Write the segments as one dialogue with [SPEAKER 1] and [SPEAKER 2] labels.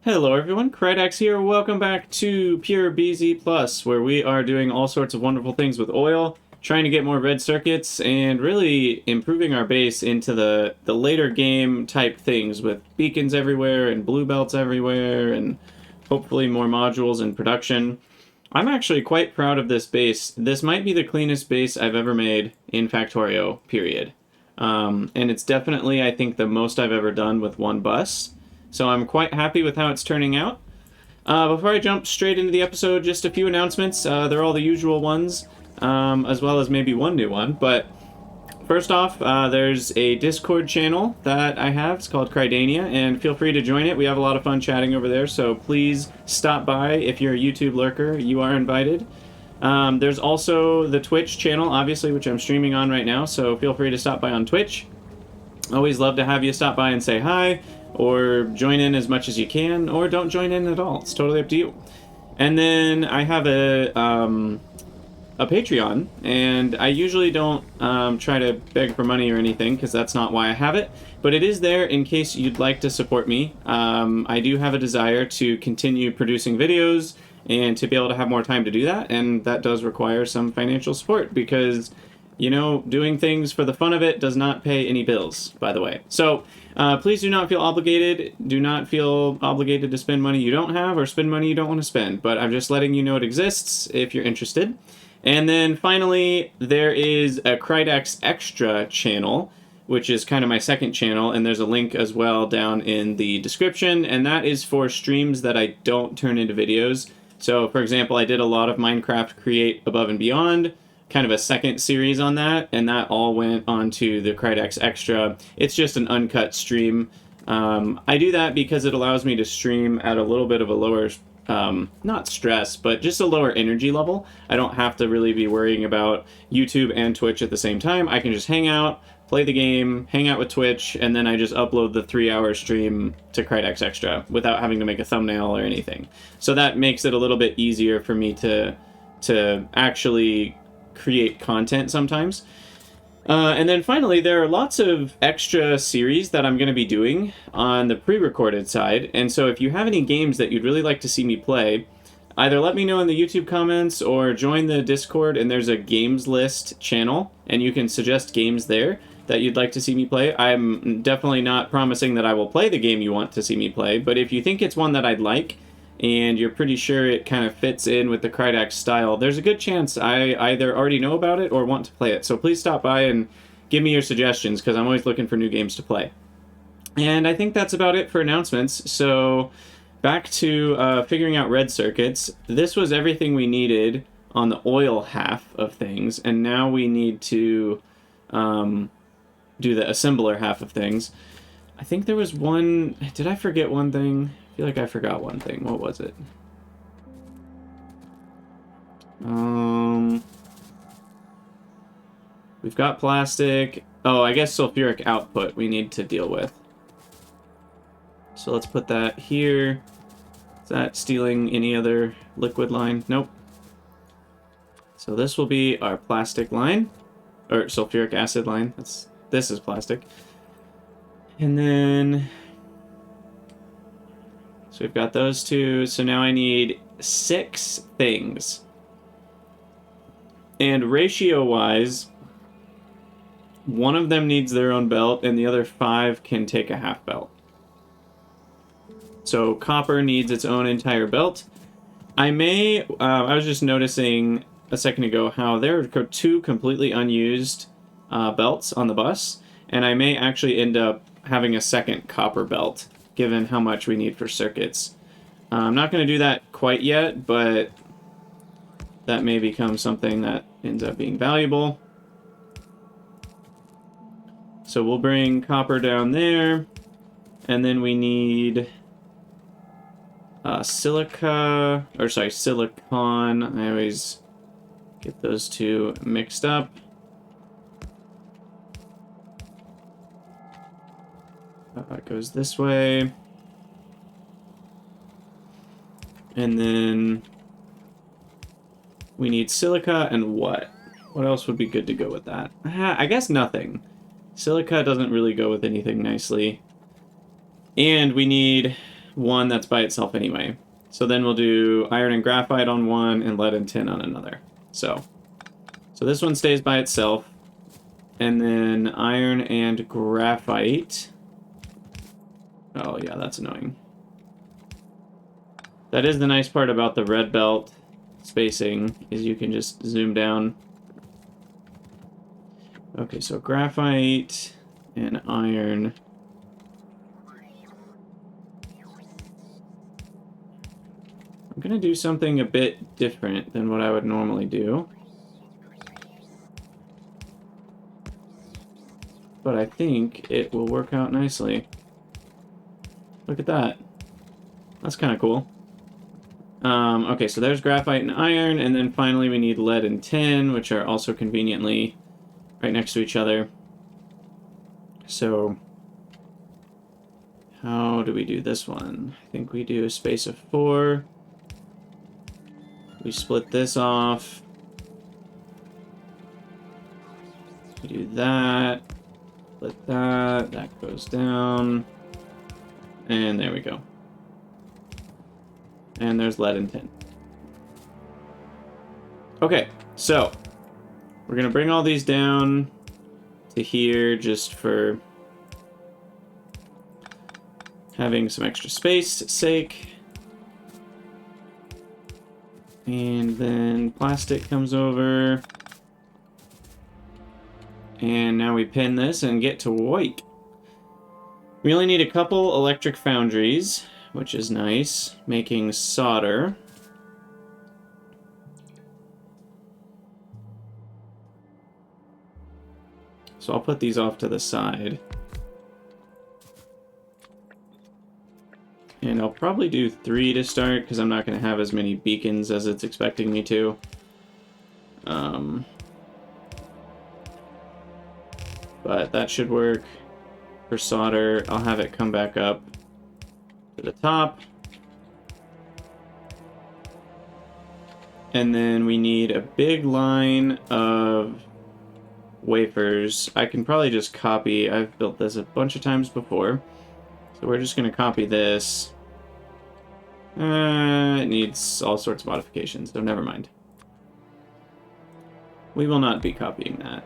[SPEAKER 1] Hello everyone, Krydax here. Welcome back to Pure BZ Plus, where we are doing all sorts of wonderful things with oil, trying to get more red circuits, and really improving our base into the later game type things with beacons everywhere and blue belts everywhere and hopefully more modules in production. I'm actually quite proud of this base. This might be the cleanest base I've ever made in Factorio, period. And it's definitely, I think, the most I've ever done with one bus. So I'm quite happy with how it's turning out. Before I jump straight into the episode, just a few announcements. They're all the usual ones, as well as maybe one new one. But first off, there's a Discord channel that I have. It's called Crydania, and feel free to join it. We have a lot of fun chatting over there, so please stop by. If you're a YouTube lurker, you are invited. There's also the Twitch channel, obviously, which I'm streaming on right now, so feel free to stop by on Twitch. Always love to have you stop by and say hi, or join in as much as you can, or don't join in at all. It's totally up to you. And then I have a Patreon, and I usually don't try to beg for money or anything, because that's not why I have it, but it is there in case you'd like to support me. I do have a desire to continue producing videos, and to be able to have more time to do that, and that does require some financial support, because you know, doing things for the fun of it does not pay any bills, by the way. So please do not feel obligated. Do not feel obligated to spend money you don't have or spend money you don't want to spend. But I'm just letting you know it exists if you're interested. And then finally, there is a Krydax Extra channel, which is kind of my second channel. And there's a link as well down in the description. And that is for streams that I don't turn into videos. So, for example, I did a lot of Minecraft Create Above and Beyond, kind of a second series on that, and that all went onto the Krydax Extra. It's just an uncut stream. I do that because it allows me to stream at a little bit of a lower, not stress, but just a lower energy level. I don't have to really be worrying about YouTube and Twitch at the same time. I can just hang out, play the game, hang out with Twitch, and then I just upload the 3-hour stream to Krydax Extra without having to make a thumbnail or anything. So that makes it a little bit easier for me to actually create content sometimes. And then finally, there are lots of extra series that I'm going to be doing on the pre-recorded side. And so if you have any games that you'd really like to see me play, either let me know in the YouTube comments or join the Discord, and there's a games list channel, and you can suggest games there that you'd like to see me play. I'm definitely not promising that I will play the game you want to see me play, but if you think it's one that I'd like, and you're pretty sure it kind of fits in with the Krydax style, there's a good chance I either already know about it or want to play it. So please stop by and give me your suggestions, because I'm always looking for new games to play. And I think that's about it for announcements. So back to figuring out red circuits. This was everything we needed on the oil half of things, and now we need to do the assembler half of things. I think there was one... Did I forget one thing? I feel like I forgot one thing. What was it? We've got plastic. Oh, I guess sulfuric output we need to deal with. So let's put that here. Is that stealing any other liquid line? Nope. So this will be our plastic line, or sulfuric acid line. This is plastic. And then... So we've got those two, so now I need 6 things. And ratio-wise, one of them needs their own belt, and the other 5 can take a half belt. So copper needs its own entire belt. I was just noticing a second ago how there are 2 completely unused belts on the bus, and I may actually end up having a second copper belt, given how much we need for circuits. I'm not going to do that quite yet, but that may become something that ends up being valuable. So we'll bring copper down there, and then we need silicon. I always get those two mixed up. It goes this way. And then we need silica and what? What else would be good to go with that? I guess nothing. Silica doesn't really go with anything nicely. And we need one that's by itself anyway. So then we'll do iron and graphite on one and lead and tin on another. So this one stays by itself. And then iron and graphite. Oh yeah, that's annoying. That is the nice part about the red belt spacing, is you can just zoom down. Okay, so graphite and iron. I'm gonna do something a bit different than what I would normally do. But I think it will work out nicely. Look at that. That's kind of cool. Okay, so there's graphite and iron, and then finally we need lead and tin, which are also conveniently right next to each other. So how do we do this one? I think we do a space of 4. We split this off. We do that. Split that. That goes down. And there we go. And there's lead and tin. Okay, so we're gonna bring all these down to here just for having some extra space sake. And then plastic comes over. And now we pin this and get to work. We only need a couple electric foundries, which is nice, making solder. So I'll put these off to the side. And I'll probably do 3 to start, because I'm not going to have as many beacons as it's expecting me to. But that should work. For solder, I'll have it come back up to the top. And then we need a big line of wafers. I can probably just copy. I've built this a bunch of times before. So we're just going to copy this. It needs all sorts of modifications, so never mind. We will not be copying that.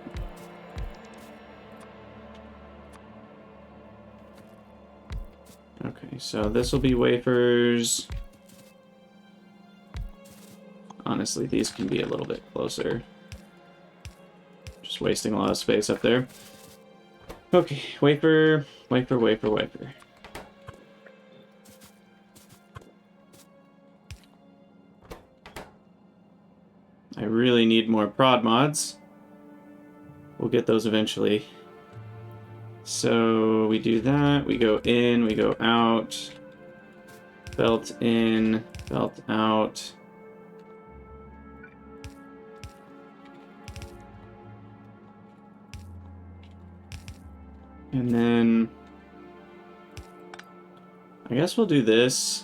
[SPEAKER 1] Okay, so this will be wafers. Honestly, these can be a little bit closer. Just wasting a lot of space up there. Okay, wafer, wafer, wafer, wafer. I really need more prod mods. We'll get those eventually. So we do that, we go in, we go out, belt in, belt out. And then I guess we'll do this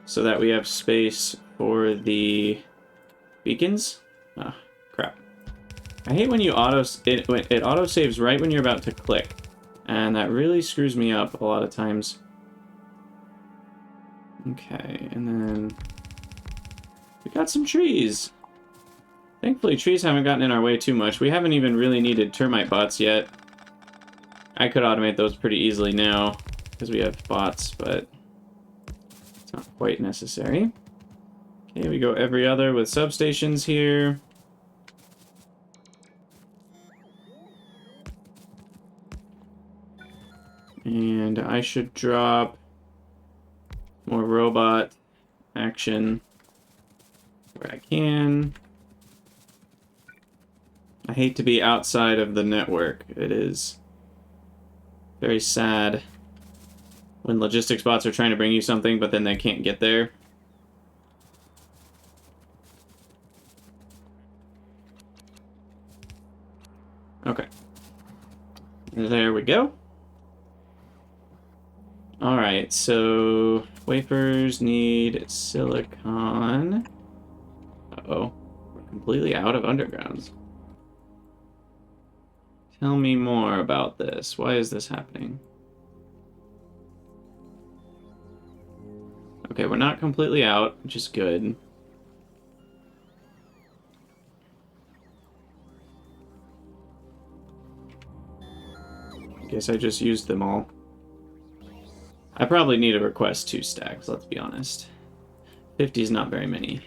[SPEAKER 1] so that we have space for the beacons. Ah, crap. I hate when you it auto saves right when you're about to click, and that really screws me up a lot of times. Okay, and then we got some trees. Thankfully, trees haven't gotten in our way too much. We haven't even really needed termite bots yet. I could automate those pretty easily now because we have bots, but it's not quite necessary. Okay, we go every other with substations here. And I should drop more robot action where I can. I hate to be outside of the network. It is very sad when logistics bots are trying to bring you something, but then they can't get there. Okay. There we go. Alright, so wafers need silicon. Uh-oh. We're completely out of undergrounds. Tell me more about this. Why is this happening? Okay, we're not completely out, which is good. I guess I just used them all. I probably need to request 2 stacks, let's be honest. 50 is not very many.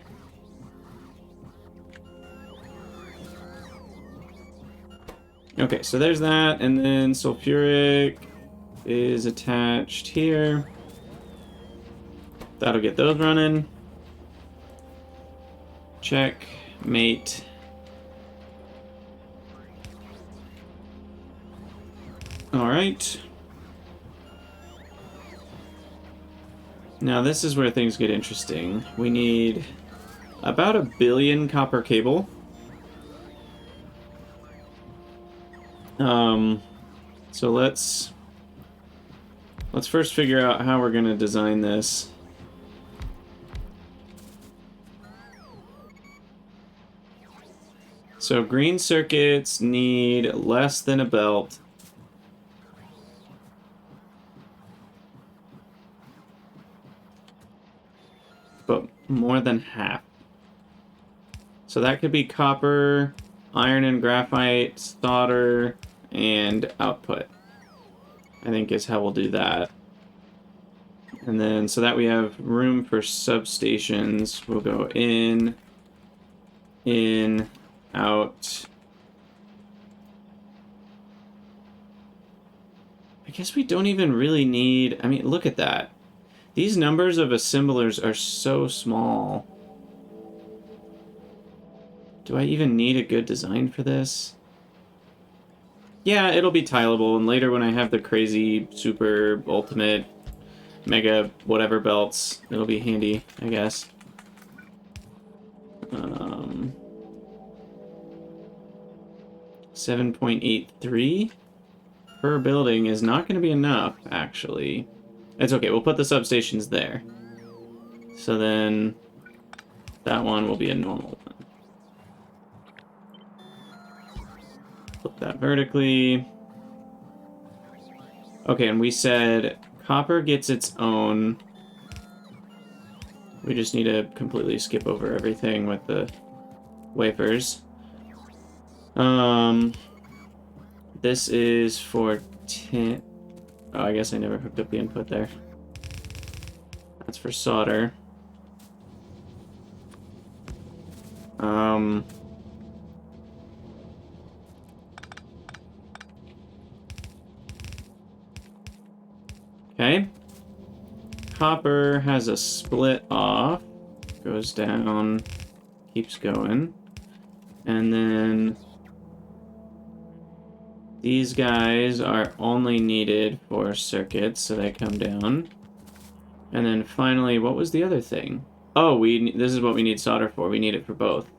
[SPEAKER 1] Okay, so there's that, and then sulfuric is attached here. That'll get those running. Check, mate. All right. Now this is where things get interesting. We need about 1 billion copper cable. So let's first figure out how we're gonna design this. So green circuits need less than a belt. But more than half. So that could be copper, iron and graphite, solder, and output. I think is how we'll do that. And then so that we have room for substations, we'll go in, out. I guess we don't even really need, I mean, look at that. These numbers of assemblers are so small. Do I even need a good design for this? Yeah, it'll be tileable, and later when I have the crazy, super, ultimate, mega, whatever belts, it'll be handy, I guess. 7.83 per building is not going to be enough, actually. It's okay, we'll put the substations there. So then that one will be a normal one. Flip that vertically. Okay, and we said copper gets its own. We just need to completely skip over everything with the wafers. This is for tin. Oh, I guess I never hooked up the input there. That's for solder. Okay. Copper has a split off. Goes down. Keeps going. And then these guys are only needed for circuits, so they come down. And then finally, what was the other thing? Oh, this is what we need solder for. We need it for both.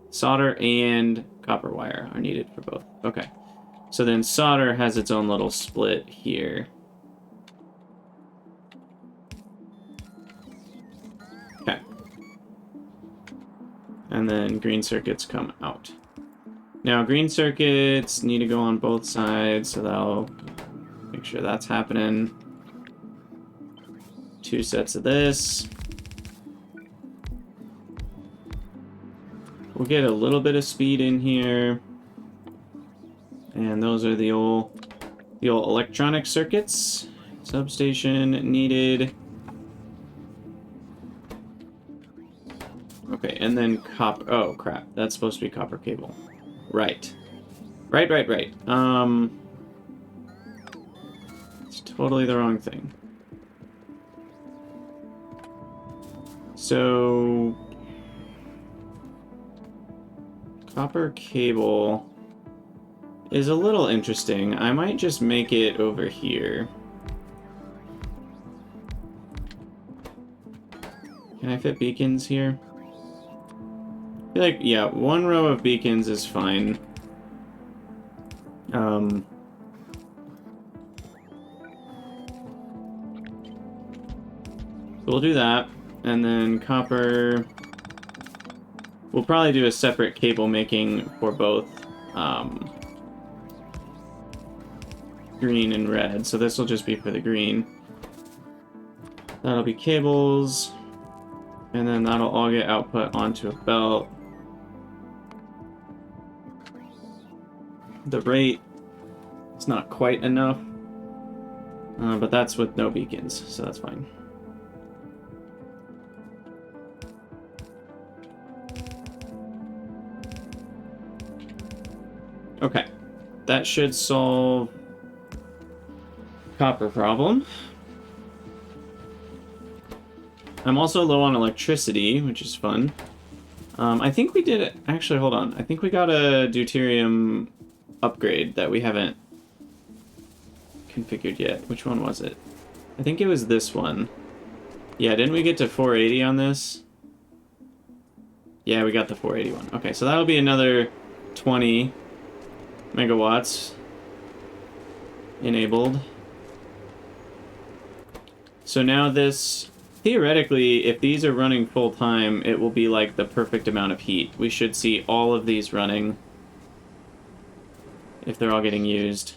[SPEAKER 1] Solder and copper wire are needed for both. Okay. So then solder has its own little split here. Okay. And then green circuits come out. Now, green circuits need to go on both sides, so that'll make sure that's happening. 2 sets of this. We'll get a little bit of speed in here. And those are the old electronic circuits. Substation needed. Okay, and then copper. Oh, crap. That's supposed to be copper cable. Right. Right. It's totally the wrong thing. So copper cable is a little interesting. I might just make it over here. Can I fit beacons here? I feel like, yeah, 1 row of beacons is fine. We'll do that. And then copper. We'll probably do a separate cable making for both green and red. So this will just be for the green. That'll be cables. And then that'll all get output onto a belt. The rate is not quite enough. But that's with no beacons, so that's fine. Okay, that should solve copper problem. I'm also low on electricity, which is fun. I think we did... Actually, hold on. I think we got a deuterium upgrade that we haven't configured yet. Which one was it? I think it was this one. Yeah, didn't we get to 480 on this? Yeah, we got the 481. Okay, so that'll be another 20 megawatts enabled. So now this... Theoretically, if these are running full time, it will be like the perfect amount of heat. We should see all of these running if they're all getting used.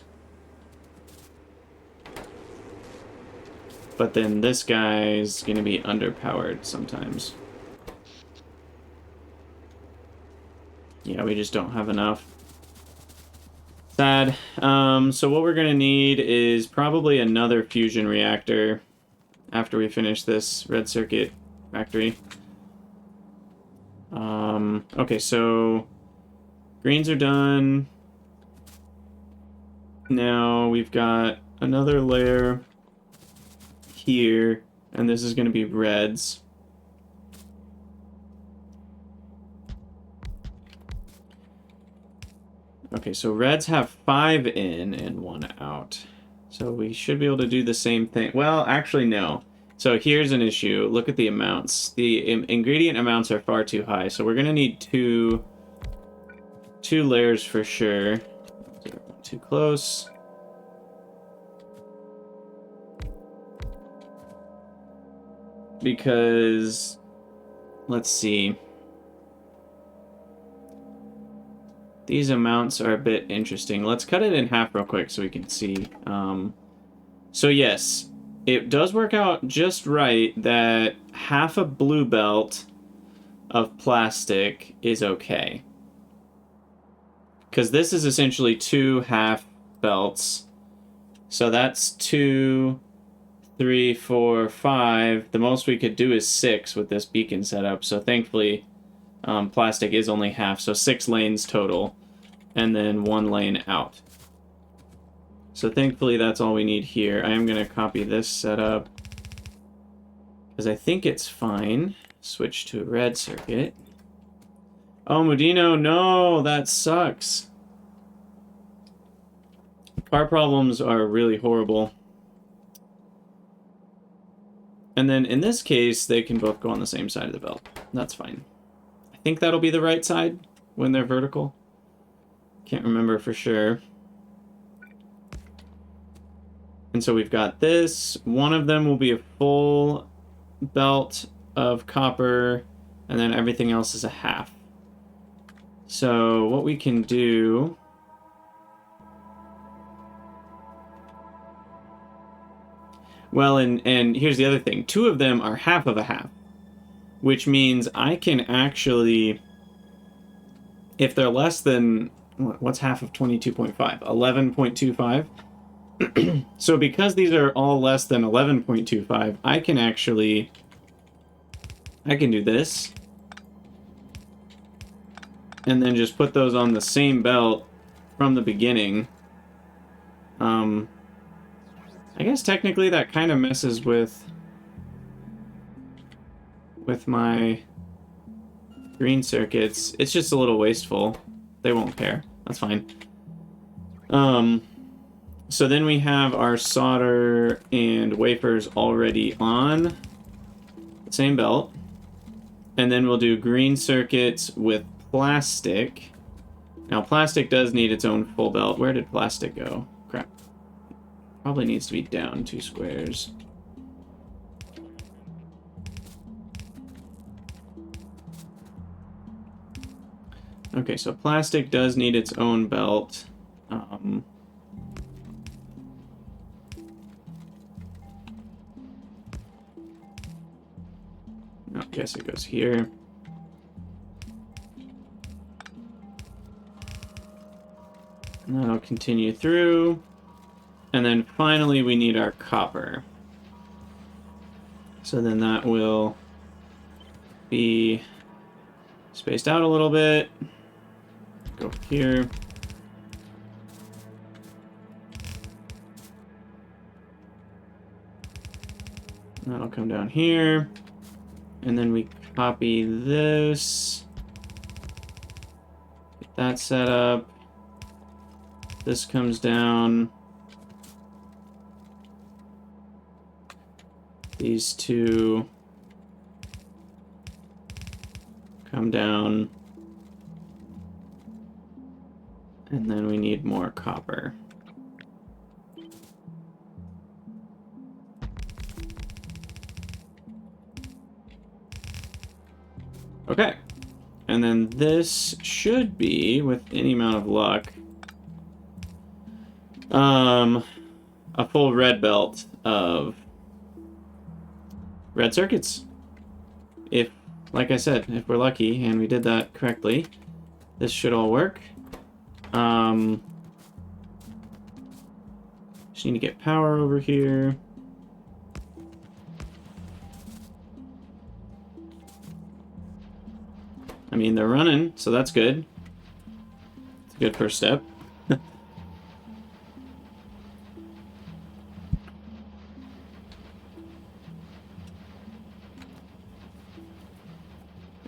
[SPEAKER 1] But then this guy's going to be underpowered sometimes. Yeah, we just don't have enough. Sad. So what we're going to need is probably another fusion reactor after we finish this red circuit factory. Okay, so greens are done. Now we've got another layer here, and this is going to be reds. Okay, so reds have 5 in and 1 out. So we should be able to do the same thing. Well, actually, no. So here's an issue. Look at the amounts. The ingredient amounts are far too high. So we're going to need two layers for sure. Too close. Because, let's see. These amounts are a bit interesting. Let's cut it in half real quick so we can see. So yes, it does work out just right that half a blue belt of plastic is okay. Because this is essentially 2 half belts. So that's 2, 3, 4, 5. The most we could do is 6 with this beacon setup. So thankfully, plastic is only half. So 6 lanes total. And then 1 lane out. So thankfully that's all we need here. I am going to copy this setup because I think it's fine. Switch to a red circuit. Oh, Modino, no, that sucks. Car problems are really horrible. And then in this case, they can both go on the same side of the belt. That's fine. I think that'll be the right side when they're vertical. Can't remember for sure. And so we've got this. One of them will be a full belt of copper, and then everything else is a half. So what we can do... Well, and here's the other thing. 2 of them are half of a half, which means I can actually, if they're less than, what's half of 22.5? 11.25. So because these are all less than 11.25, I can do this. And then just put those on the same belt from the beginning. I guess technically that kind of messes with my green circuits. It's just a little wasteful. They won't care. That's fine. So then we have our solder and wafers already on the same belt. And then we'll do green circuits with plastic. Now plastic does need its own full belt. Where did plastic go? Crap. Probably needs to be down 2 squares. Okay, so plastic does need its own belt. I guess it goes here. And that'll continue through. And then finally we need our copper. So then that will be spaced out a little bit. Go here. That'll come down here. And then we copy this. Get that set up. This comes down. These two come down. And then we need more copper. Okay. And then this should be, with any amount of luck, a full red belt of red circuits. If, like I said, if we're lucky and we did that correctly, this should all work. Just need to get power over here. I mean, they're running, so that's good. It's a good first step.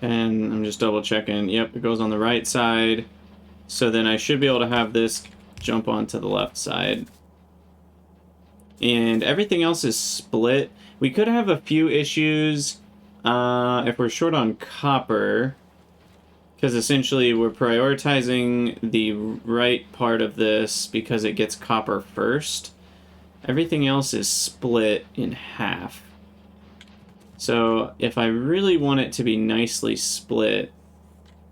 [SPEAKER 1] And I'm just double checking. Yep, it goes on the right side. So then I should be able to have this jump onto the left side. And everything else is split. We could have a few issues if we're short on copper. Because essentially we're prioritizing the right part of this because it gets copper first. Everything else is split in half. So if I really want it to be nicely split,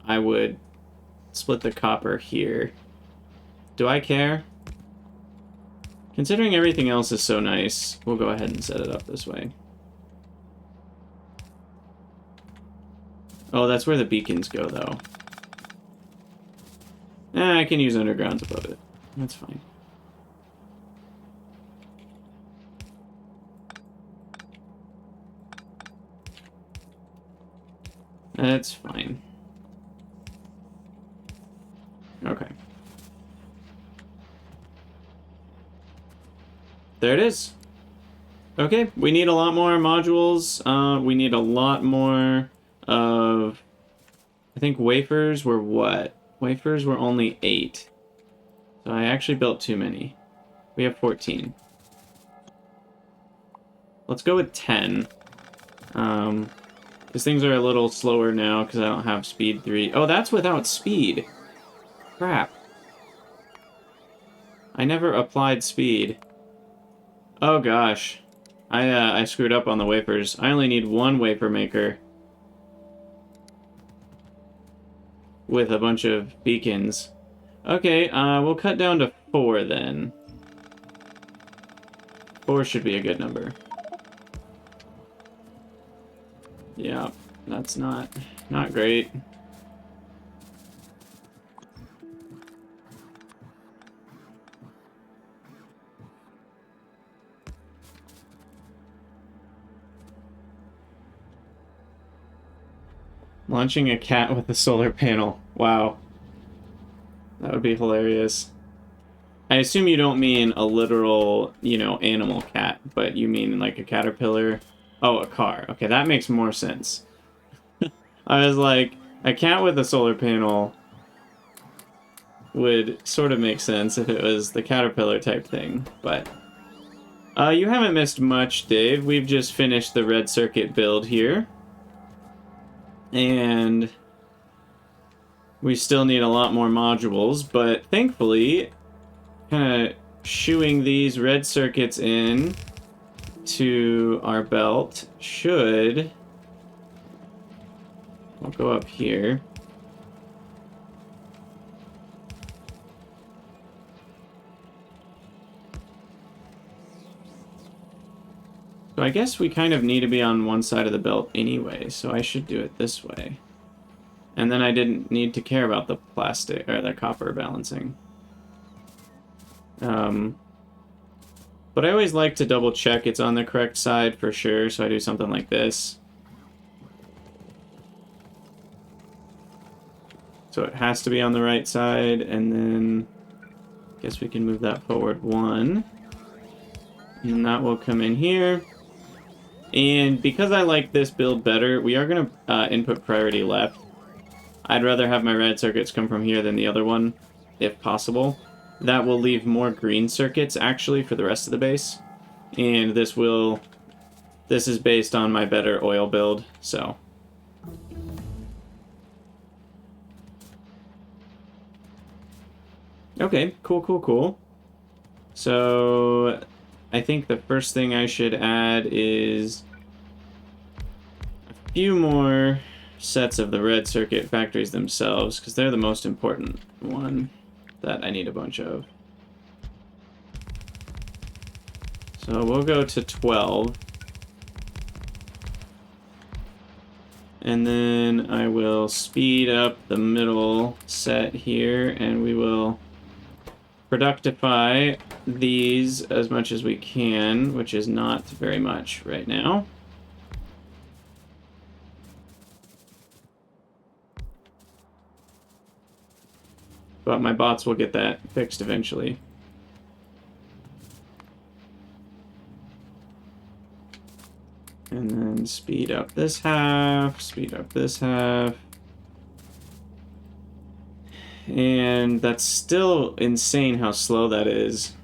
[SPEAKER 1] I would split the copper here. Do I care? Considering everything else is so nice, we'll go ahead and set it up this way. Oh, that's where the beacons go, though. I can use undergrounds above it. That's fine. That's fine. Okay. There it is. Okay, we need a lot more modules. We need a lot more of... I think wafers were what? Wafers were only 8. So I actually built too many. We have 14. Let's go with 10. Because things are a little slower now because I don't have speed 3. Oh, that's without speed. Crap. I never applied speed. Oh gosh. I screwed up on the wafers. I only need 1 wafer maker. With a bunch of beacons. Okay, we'll cut down to 4 then. 4 should be a good number. Yeah, that's not great. Launching a cat with a solar panel. Wow. That would be hilarious. I assume you don't mean a literal, you know, animal cat, but you mean like a caterpillar. Oh, a car. Okay, that makes more sense. I was like, a cat with a solar panel would sort of make sense if it was the caterpillar type thing, but... you haven't missed much, Dave. We've just finished the red circuit build here. And we still need a lot more modules, but thankfully, kind of shooing these red circuits in to our belt should... I'll go up here. Go So I guess we kind of need to be on one side of the belt anyway, so I should do it this way. And then I didn't need to care about the plastic, or the copper balancing. But I always like to double check it's on the correct side for sure, so I do something like this. So it has to be on the right side, and then I guess we can move that forward 1. And that will come in here. And because I like this build better, we are going to input priority left. I'd rather have my red circuits come from here than the other one, if possible. That will leave more green circuits, actually, for the rest of the base. And this is based on my better oil build, so. Okay, cool. So, I think the first thing I should add is a few more sets of the red circuit factories themselves, because they're the most important one that I need a bunch of. So we'll go to 12. And then I will speed up the middle set here, and we will productify these as much as we can, which is not very much right now. But my bots will get that fixed eventually. And then speed up this half, speed up this half. And that's still insane how slow that is.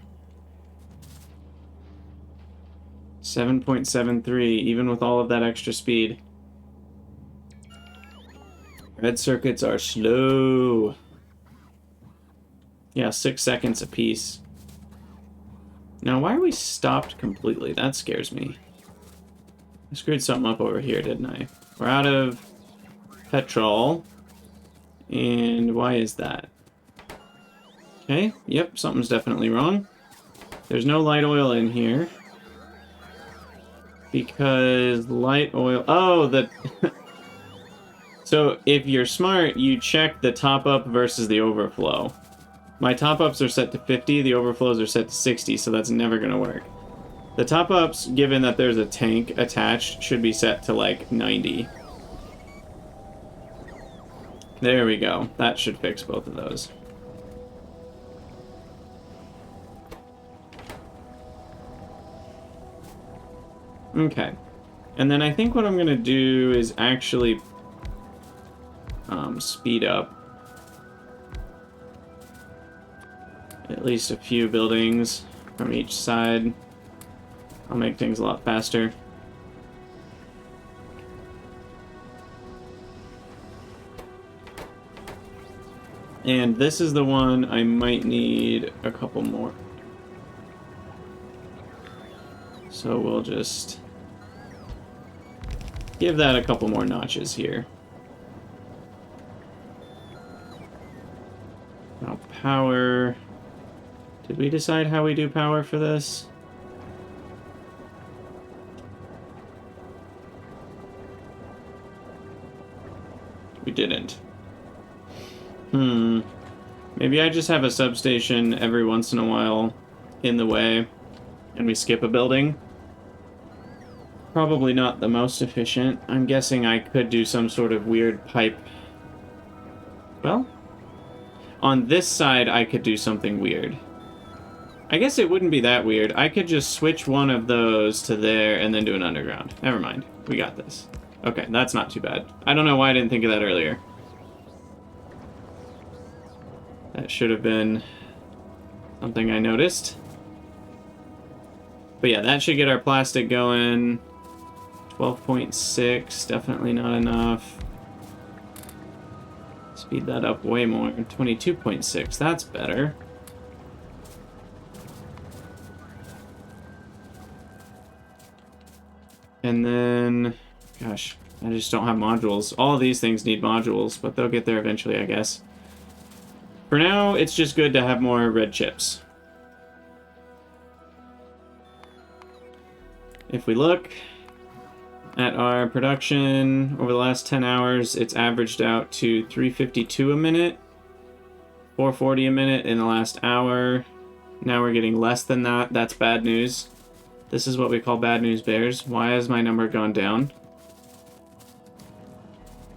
[SPEAKER 1] 7.73, even with all of that extra speed. Red circuits are slow. Yeah, 6 seconds apiece. Now, why are we stopped completely? That scares me. I screwed something up over here, didn't I? We're out of petrol. And why is that? Okay, yep, something's definitely wrong. There's no light oil in here. Because light oil... Oh, the... So, if you're smart, you check the top-up versus the overflow. My top-ups are set to 50, the overflows are set to 60, so that's never going to work. The top-ups, given that there's a tank attached, should be set to, like, 90. There we go. That should fix both of those. Okay. And then I think what I'm going to do is actually speed up at least a few buildings from each side. I'll make things a lot faster. And this is the one I might need a couple more. So we'll just give that a couple more notches here. Now power. Did we decide how we do power for this? We didn't. Maybe I just have a substation every once in a while in the way, and we skip a building. Probably not the most efficient. I'm guessing I could do some sort of weird pipe. Well, on this side I could do something weird. I guess it wouldn't be that weird. I could just switch one of those to there and then do an underground. Never mind. We got this. Okay, that's not too bad. I don't know why I didn't think of that earlier. That should have been something I noticed. But yeah, that should get our plastic going. 12.6, definitely not enough. Speed that up way more. 22.6, that's better. And then, gosh, I just don't have modules. All of these things need modules, but they'll get there eventually, I guess. For now, it's just good to have more red chips. If we look at our production over the last 10 hours, it's averaged out to 352 a minute, 440 a minute in the last hour. Now we're getting less than that. That's bad news. This is what we call bad news bears. Why has my number gone down?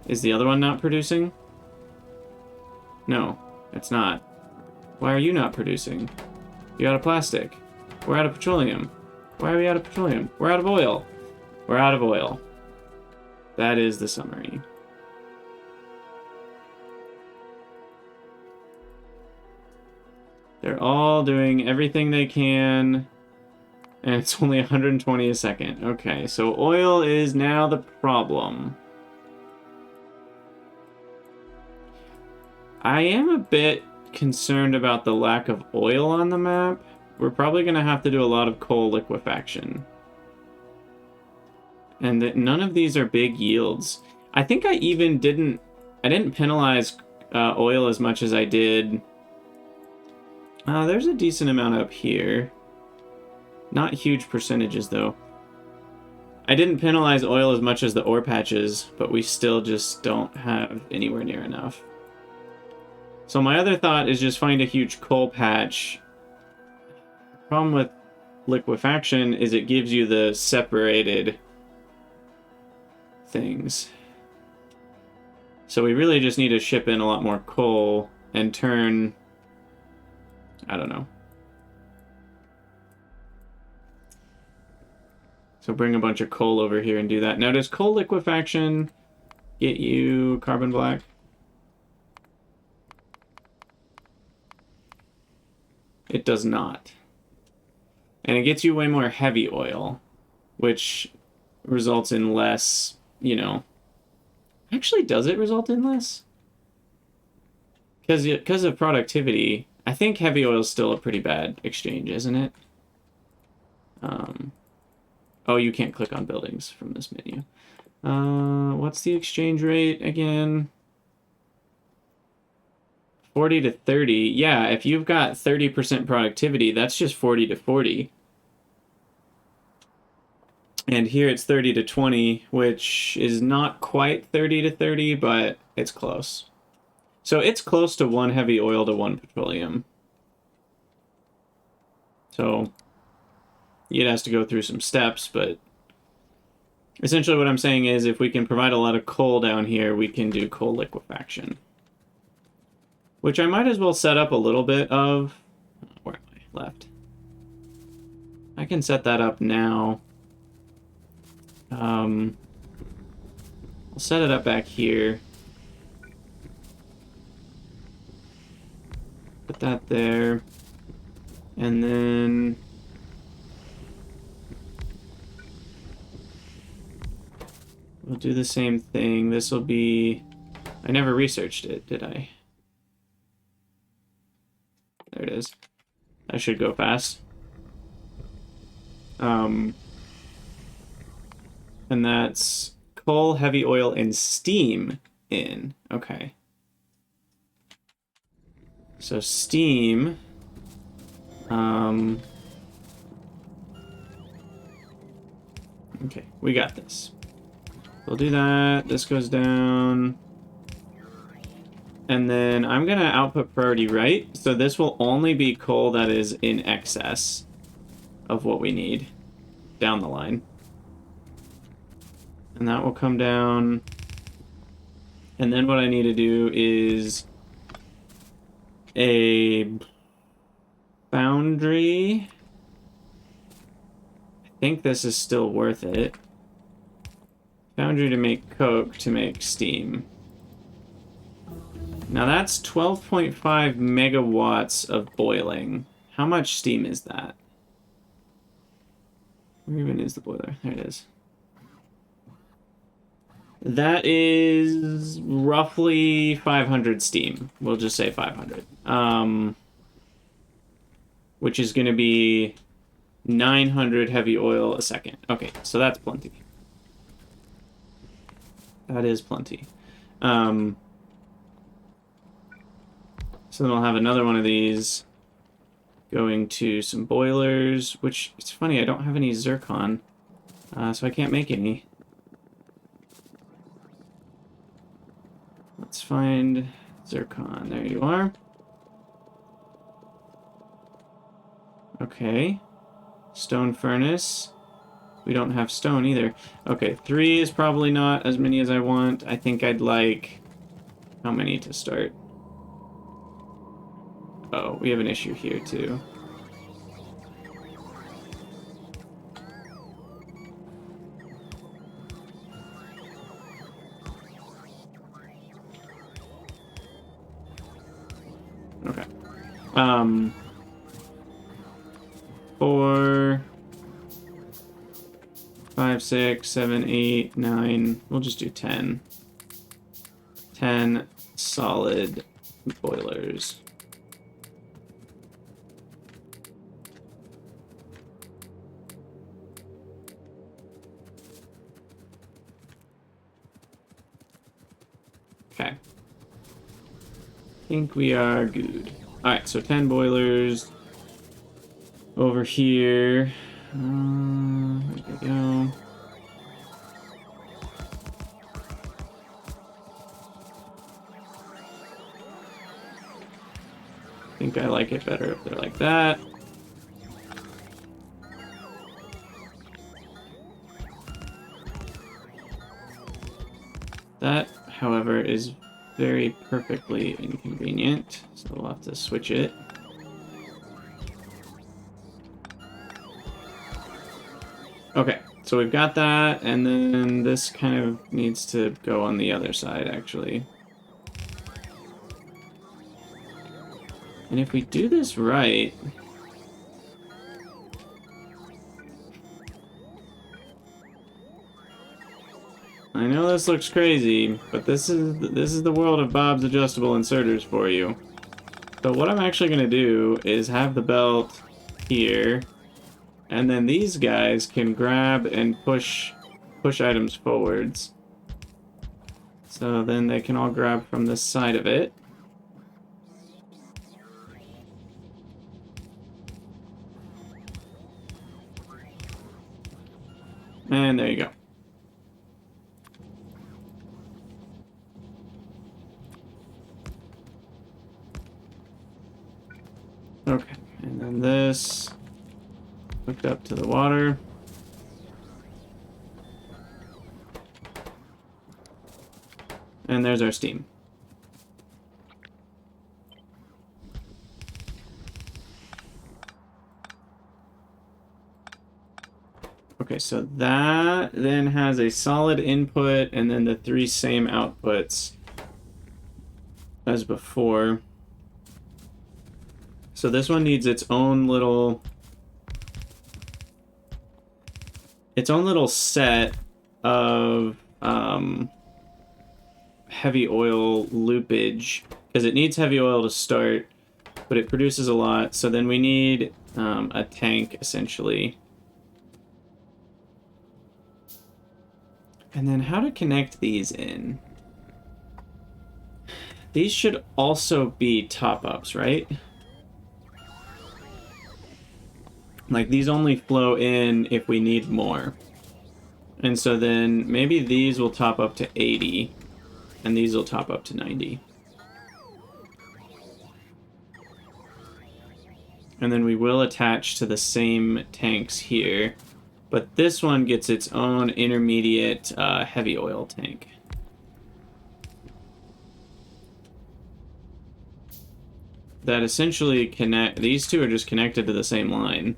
[SPEAKER 1] Is the other one not producing? No, it's not. Why are you not producing? You're out of plastic. We're out of petroleum. Why are we out of petroleum? We're out of oil. We're out of oil. That is the summary. They're all doing everything they can, and it's only 120 a second. Okay, so oil is now the problem. I am a bit concerned about the lack of oil on the map. We're probably going to have to do a lot of coal liquefaction. And that none of these are big yields. I think I even didn't penalize oil as much as I did. There's a decent amount up here. Not huge percentages, though. I didn't penalize oil as much as the ore patches, but we still just don't have anywhere near enough. So my other thought is just find a huge coal patch. The problem with liquefaction is it gives you the separated things. So we really just need to ship in a lot more coal and turn... I don't know. So bring a bunch of coal over here and do that. Now, does coal liquefaction get you carbon black? It does not. And it gets you way more heavy oil, which results in less, you know... Actually, does it result in less? Because of productivity, I think heavy oil is still a pretty bad exchange, isn't it? Oh, you can't click on buildings from this menu. What's the exchange rate again? 40 to 30. Yeah, if you've got 30% productivity, that's just 40 to 40. And here it's 30 to 20, which is not quite 30 to 30, but it's close. So it's close to 1 heavy oil to 1 petroleum. So it has to go through some steps, but essentially what I'm saying is if we can provide a lot of coal down here, we can do coal liquefaction. Which I might as well set up a little bit of... Where am I? Left. I can set that up now. I'll set it up back here. Put that there. And then... we'll do the same thing. This will be... I never researched it, did I? There it is. That should go fast. And that's coal, heavy oil, and steam in. Okay. So steam... okay, we got this. We'll do that. This goes down. And then I'm going to output priority right. So this will only be coal that is in excess of what we need down the line. And that will come down. And then what I need to do is a foundry. I think this is still worth it. Foundry to make coke to make steam. Now that's 12.5 megawatts of boiling. How much steam is that? Where even is the boiler? There it is. That is roughly 500 steam. We'll just say 500. Which is going to be 900 heavy oil a second. Okay, so that's plenty. That is plenty. So then I'll have another one of these going to some boilers, which, it's funny, I don't have any zircon. So I can't make any. Let's find zircon. There you are. Okay. Stone furnace. We don't have stone either. Okay, 3 is probably not as many as I want. I think I'd like... How many to start? Oh, we have an issue here too. Okay. 4, 5, 6, 7, 8, 9. We'll just do 10. 10 solid boilers. Okay. I think we are good. Alright, so 10 boilers. Over here. Where'd they go? I think I like it better if they're like that. That, however, is very perfectly inconvenient, so we'll have to switch it. Okay, so we've got that, and then this kind of needs to go on the other side, actually. And if we do this right... I know this looks crazy, but this is the world of Bob's adjustable inserters for you. So what I'm actually going to do is have the belt here, and then these guys can grab and push items forwards. So then they can all grab from this side of it. And there you go. Okay, and then this hooked up to the water. And there's our steam. Okay, so that then has a solid input and then the 3 same outputs as before. So this one needs its own little set of heavy oil loopage, because it needs heavy oil to start, but it produces a lot. So then we need a tank, essentially. And then how to connect these in. These should also be top-ups, right? Like, these only flow in if we need more. And so then maybe these will top up to 80, and these will top up to 90. And then we will attach to the same tanks here. But this one gets its own intermediate heavy oil tank. That essentially these two are just connected to the same line.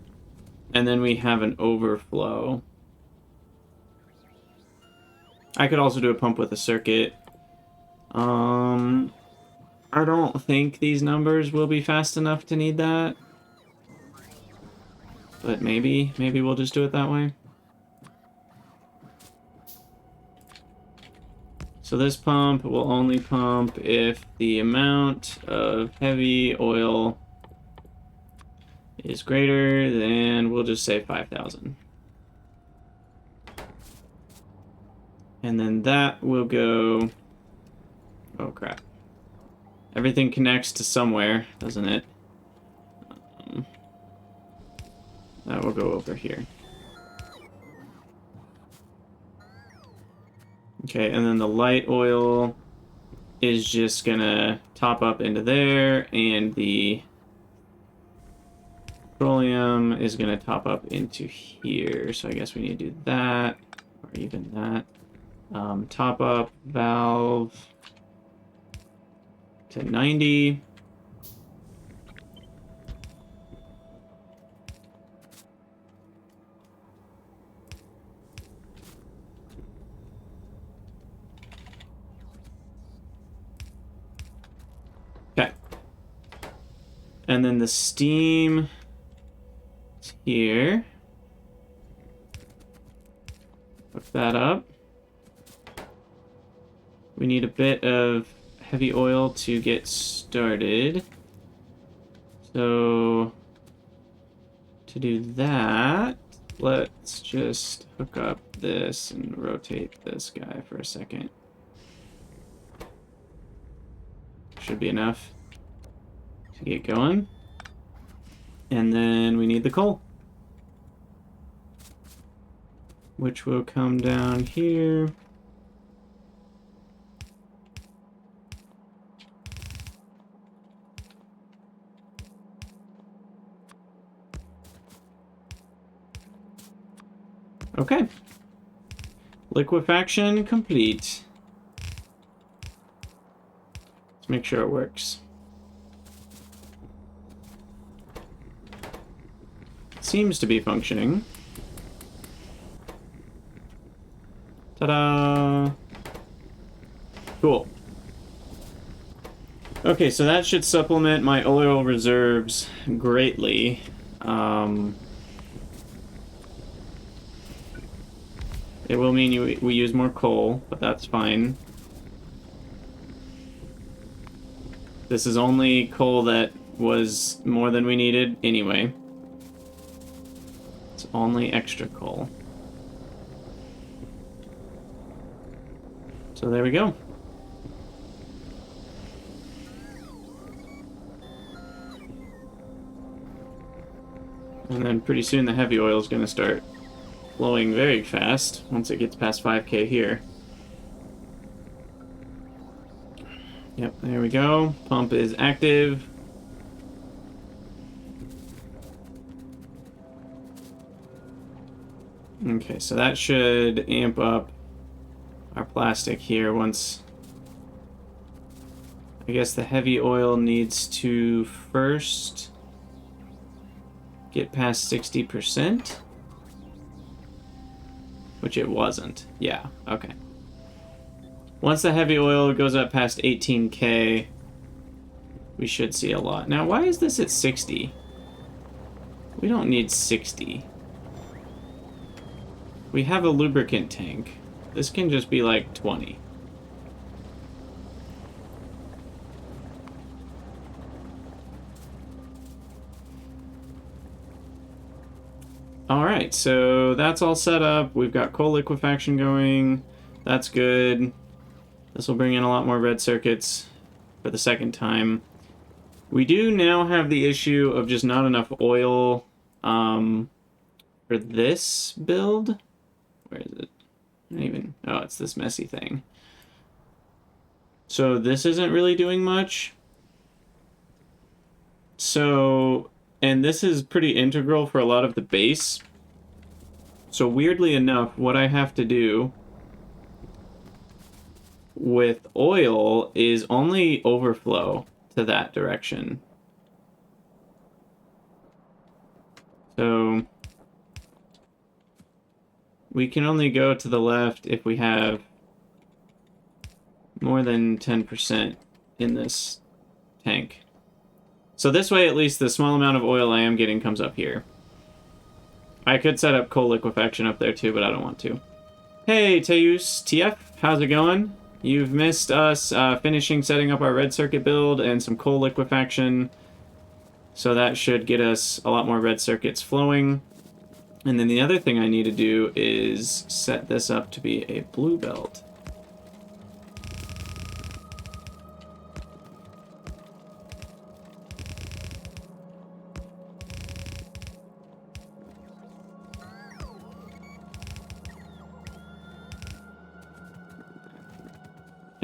[SPEAKER 1] And then we have an overflow. I could also do a pump with a circuit. I don't think these numbers will be fast enough to need that. But maybe we'll just do it that way. So this pump will only pump if the amount of heavy oil is greater than, we'll just say 5,000. And then that will go... Oh, crap. Everything connects to somewhere, doesn't it? That will go over here. Okay, and then the light oil is just gonna top up into there, and the petroleum is gonna top up into here. So I guess we need to do that, or even that. Top up valve to 90. Okay. And then the steam is here. Hook that up. We need a bit of heavy oil to get started. So to do that, let's just hook up this and rotate this guy for a second. Should be enough to get going. And then we need the coal, which will come down here. Okay. Liquefaction complete. Let's make sure it works. It seems to be functioning. Ta-da! Cool. Okay, so that should supplement my oil reserves greatly. It will mean we use more coal, but that's fine. This is only coal that was more than we needed anyway. It's only extra coal. So there we go. And then pretty soon the heavy oil is going to start flowing very fast once it gets past 5K here. Yep, there we go. Pump is active. Okay, so that should amp up our plastic here once... I guess the heavy oil needs to first get past 60%. Which it wasn't. Yeah, okay. Once the heavy oil goes up past 18K, we should see a lot. Now, why is this at 60? We don't need 60. We have a lubricant tank. This can just be like 20. Alright, so that's all set up. We've got coal liquefaction going. That's good. This will bring in a lot more red circuits for the second time. We do now have the issue of just not enough oil for this build. Where is it? Not even... Oh, it's this messy thing. So this isn't really doing much. So... And this is pretty integral for a lot of the base. So weirdly enough, what I have to do with oil is only overflow to that direction. So we can only go to the left if we have more than 10% in this tank. So this way, at least, the small amount of oil I am getting comes up here. I could set up coal liquefaction up there too, but I don't want to. Hey, Teus TF, how's it going? You've missed us finishing setting up our red circuit build and some coal liquefaction. So that should get us a lot more red circuits flowing. And then the other thing I need to do is set this up to be a blue belt.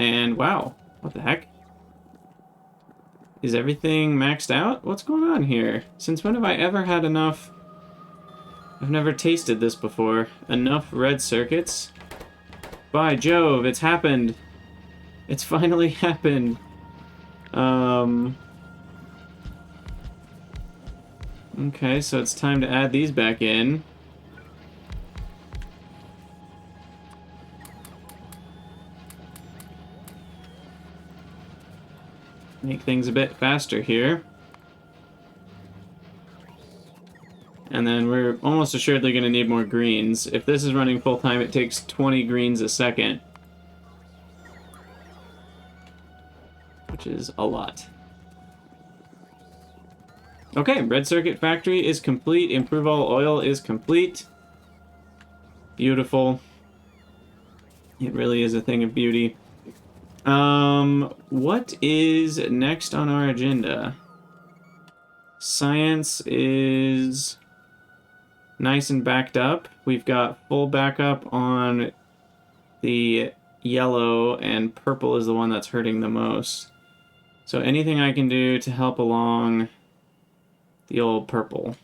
[SPEAKER 1] And wow, what the heck? Is everything maxed out? What's going on here? Since when have I ever had enough? I've never tasted this before. Enough red circuits? By Jove, it's happened. It's finally happened. Okay, so it's time to add these back in. Make things a bit faster here. And then we're almost assuredly going to need more greens. If this is running full time, it takes 20 greens a second. Which is a lot. Okay, red circuit factory is complete. Improve all oil is complete. Beautiful. It really is a thing of beauty. What is next on our agenda? Science is nice and backed up. We've got full backup on the yellow, and purple is the one that's hurting the most. So anything I can do to help along the old purple.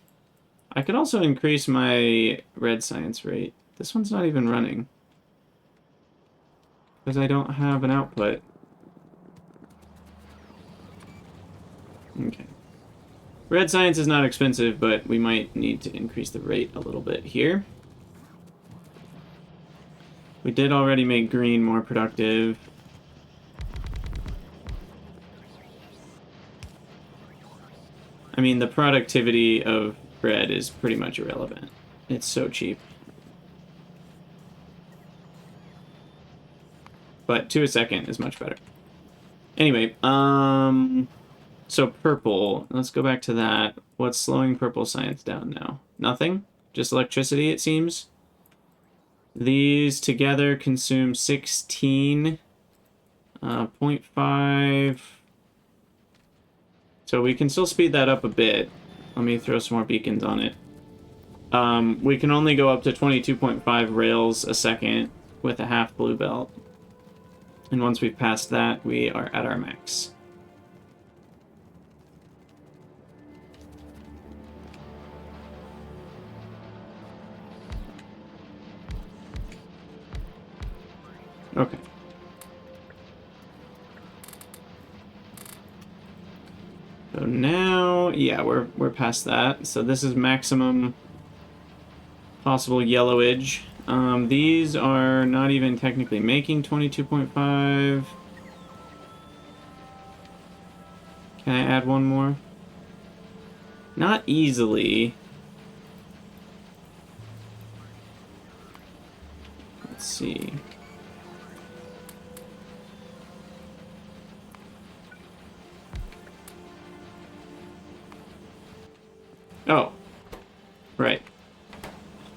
[SPEAKER 1] I could also increase my red science rate. This one's not even running, because I don't have an output. Okay. Red science is not expensive, but we might need to increase the rate a little bit here. We did already make green more productive. I mean, the productivity of red is pretty much irrelevant. It's so cheap. But to a second is much better. Anyway, so purple, let's go back to that. What's slowing purple science down now? Nothing? Just electricity, it seems. These together consume 16, 0.5. So we can still speed that up a bit. Let me throw some more beacons on it. We can only go up to 22.5 rails a second with a half blue belt. And once we've passed that, we are at our max. Okay. So now, yeah, we're past that. So this is maximum possible yellowage. These are not even technically making 22.5. Can I add one more? Not easily. Let's see. Oh, right.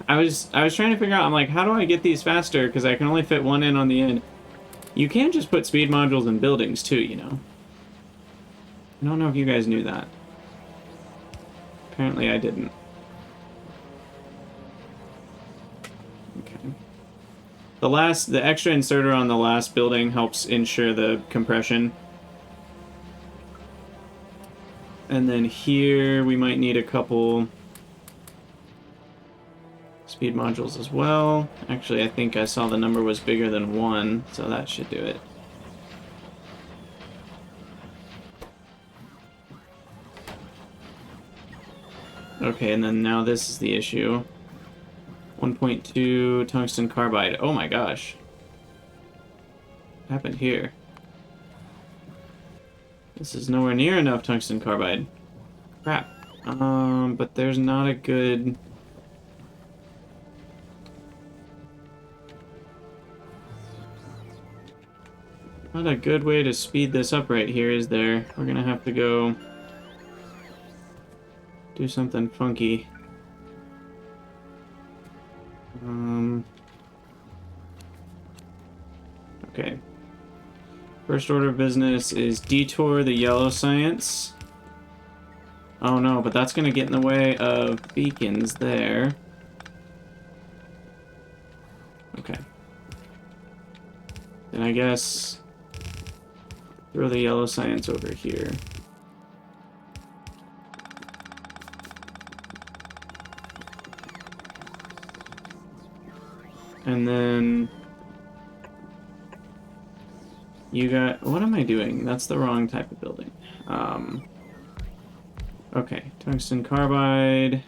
[SPEAKER 1] I was trying to figure out, I'm like, how do I get these faster? Because I can only fit one in on the end. You can just put speed modules in buildings too, you know. I don't know if you guys knew that. Apparently I didn't. Okay. The extra inserter on the last building helps ensure the compression. And then here we might need a couple speed modules as well. Actually, I think I saw the number was bigger than 1, so that should do it. Okay, and then now this is the issue. 1.2 tungsten carbide. Oh my gosh. What happened here? This is nowhere near enough tungsten carbide. Crap. But there's not a good... Not a good way to speed this up right here, is there? We're gonna have to go... do something funky. Okay. First order of business is detour the yellow science. Oh no, but that's gonna get in the way of beacons there. Okay. Then I guess Throw the yellow science over here. And then you got, what am I doing? That's the wrong type of building. Okay, tungsten carbide.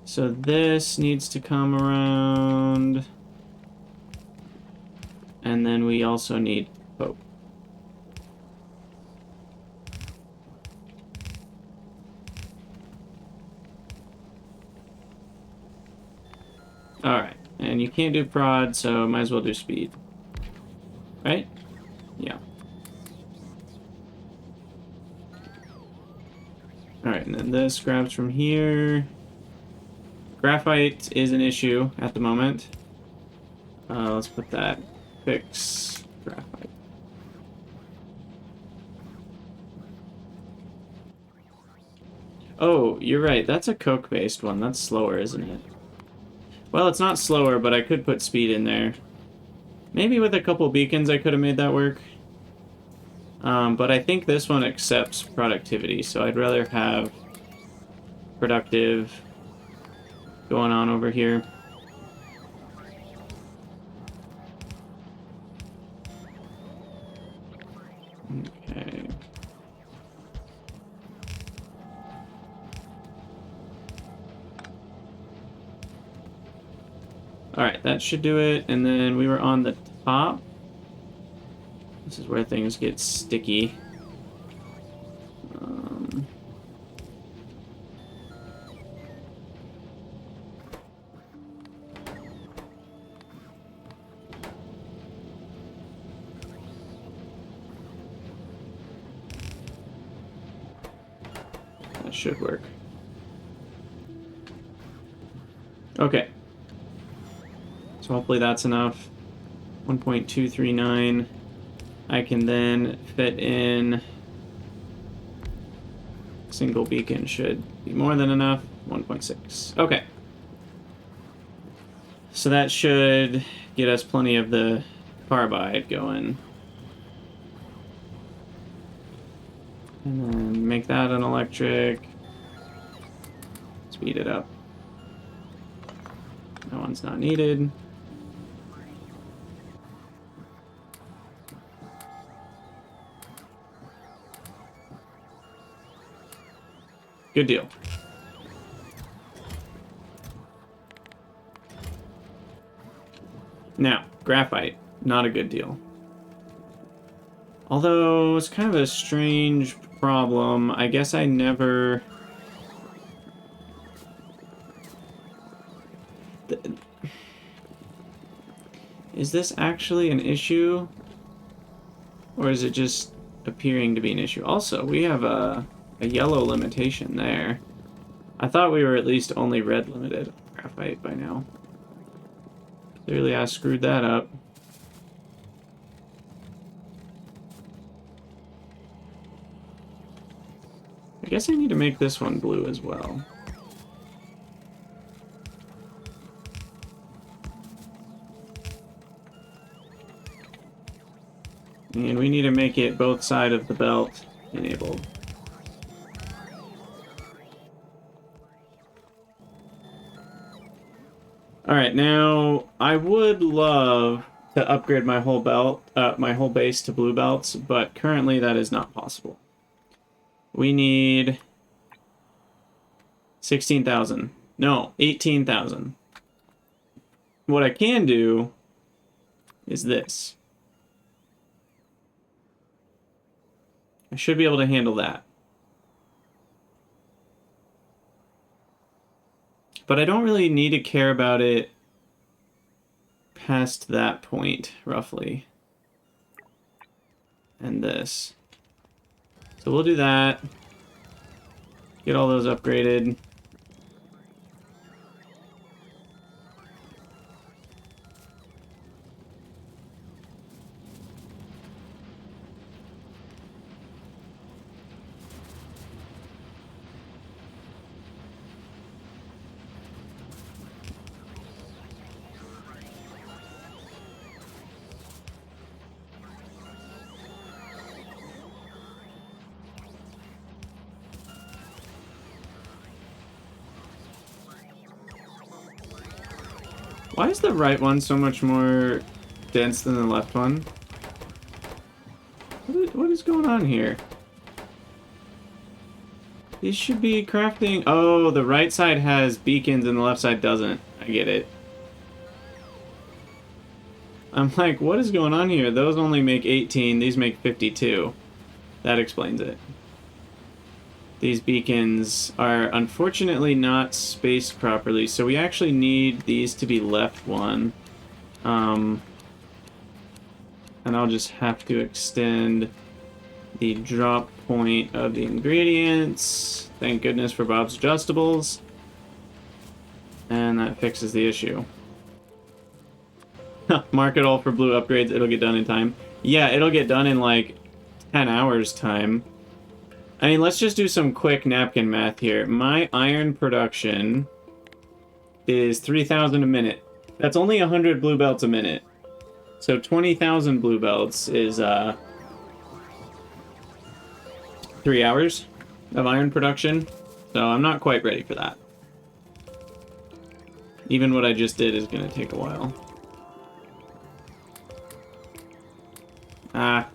[SPEAKER 1] So this needs to come around. And then we also need coke. Alright, and you can't do prod, so might as well do speed. Right? Yeah. Alright, and then this grabs from here. Graphite is an issue at the moment. Let's put that. Fix graphite. Oh, you're right. That's a coke-based one. That's slower, isn't it? Well, it's not slower, but I could put speed in there. Maybe with a couple beacons I could have made that work. But I think this one accepts productivity, so I'd rather have productive going on over here. Okay. Alright, that should do it. And then we were on the top. This is where things get sticky. That should work. Okay. So hopefully that's enough. 1.239. I can then fit in single beacon should be more than enough. 1.6. Okay. So that should get us plenty of the carbide going. And then make that an electric. Speed it up. That one's not needed. Good deal. Now, graphite, not a good deal. Although, it's kind of a strange problem. I guess I never... Is this actually an issue? Or is it just appearing to be an issue? Also, we have a yellow limitation there. I thought we were at least only red limited graphite by now. Clearly I screwed that up. I guess I need to make this one blue as well. And we need to make it both sides of the belt enabled. Alright, now I would love to upgrade my whole belt, my whole base to blue belts, but currently that is not possible. We need 16,000. No, 18,000. What I can do is this. I should be able to handle that. But I don't really need to care about it past that point, roughly. And this. So we'll do that. Get all those upgraded. Why is the right one so much more dense than the left one? What is going on here? These should be crafting... Oh, the right side has beacons and the left side doesn't. I get it. I'm like, what is going on here? Those only make 18, these make 52. That explains it. These beacons are unfortunately not spaced properly, so we actually need these to be left one. And I'll just have to extend the drop point of the ingredients. Thank goodness for Bob's Adjustables. And that fixes the issue. Mark it all for blue upgrades, it'll get done in time. Yeah, it'll get done in like 10 hours time. I mean, let's just do some quick napkin math here. My iron production is 3,000 a minute. That's only 100 blue belts a minute. So 20,000 blue belts is 3 hours of iron production. So I'm not quite ready for that. Even what I just did is going to take a while. Ah,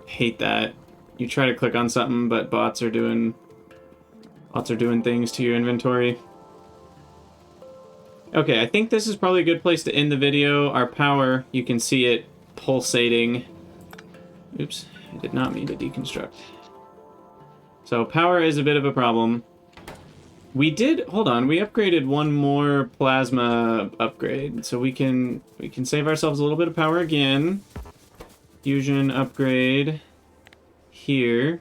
[SPEAKER 1] hate that. You try to click on something, but bots are doing things to your inventory. Okay, I think this is probably a good place to end the video. Our power, you can see it pulsating. Oops, I did not mean to deconstruct. So power is a bit of a problem. We did, hold on, we upgraded one more plasma upgrade, so we can save ourselves a little bit of power again. Fusion upgrade here.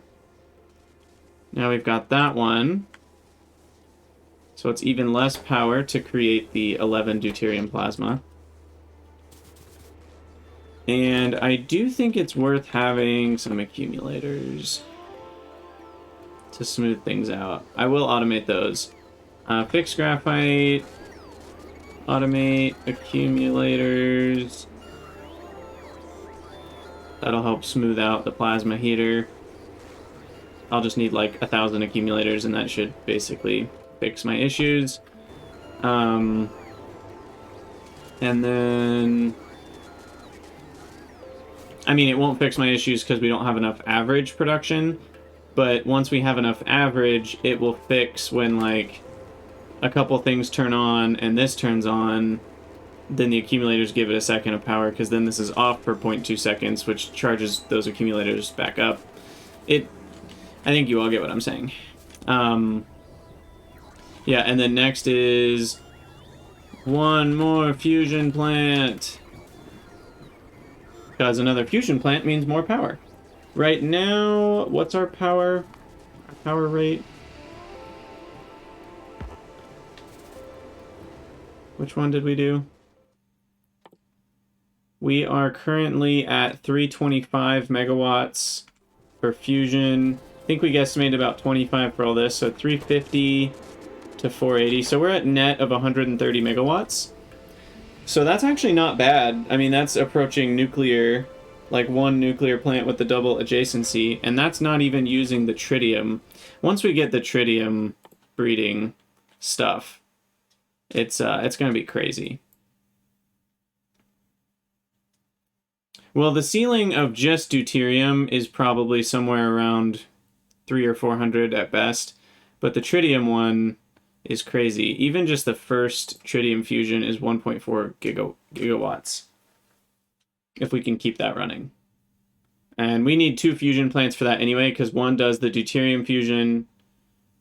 [SPEAKER 1] Now we've got that one. So it's even less power to create the 11 deuterium plasma. And I do think it's worth having some accumulators to smooth things out. I will automate those. Fix graphite, automate accumulators. That'll help smooth out the plasma heater. I'll just need like 1,000 accumulators and that should basically fix my issues. And then... I mean, it won't fix my issues because we don't have enough average production, but once we have enough average, it will fix when like a couple things turn on and this turns on. Then the accumulators give it a second of power, because then this is off for 0.2 seconds, which charges those accumulators back up. I think you all get what I'm saying. Yeah, and then next is one more fusion plant. Because another fusion plant means more power. Right now, what's our power? Our power rate? Which one did we do? We are currently at 325 megawatts for fusion. I think we guesstimated about 25 for all this, so 350 to 480. So we're at net of 130 megawatts. So that's actually not bad. I mean, that's approaching nuclear, like one nuclear plant with the double adjacency, and that's not even using the tritium. Once we get the tritium breeding stuff, it's going to be crazy. Well, the ceiling of just deuterium is probably somewhere around 300 or 400 at best, but the tritium one is crazy. Even just the first tritium fusion is 1.4 gigawatts, if we can keep that running. And we need 2 fusion plants for that anyway, because one does the deuterium fusion,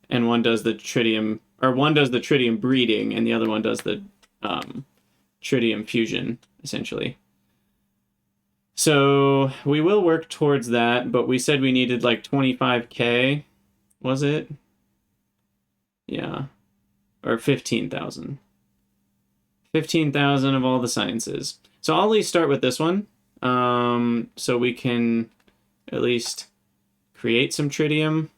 [SPEAKER 1] and one does the tritium, or one does the tritium breeding, and the other one does the tritium fusion, essentially. So we will work towards that, but we said we needed like 25K, was it? Yeah. Or 15,000. 15,000 of all the sciences. So I'll at least start with this one, so we can at least create some tritium.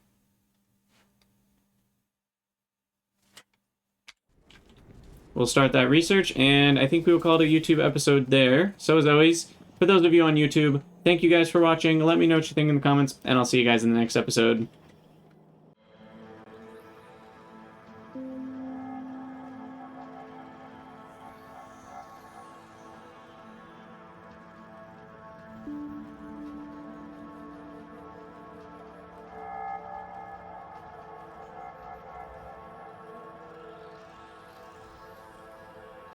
[SPEAKER 1] We'll start that research, and I think we will call it a YouTube episode there. So as always, for those of you on YouTube, thank you guys for watching. Let me know what you think in the comments, and I'll see you guys in the next episode.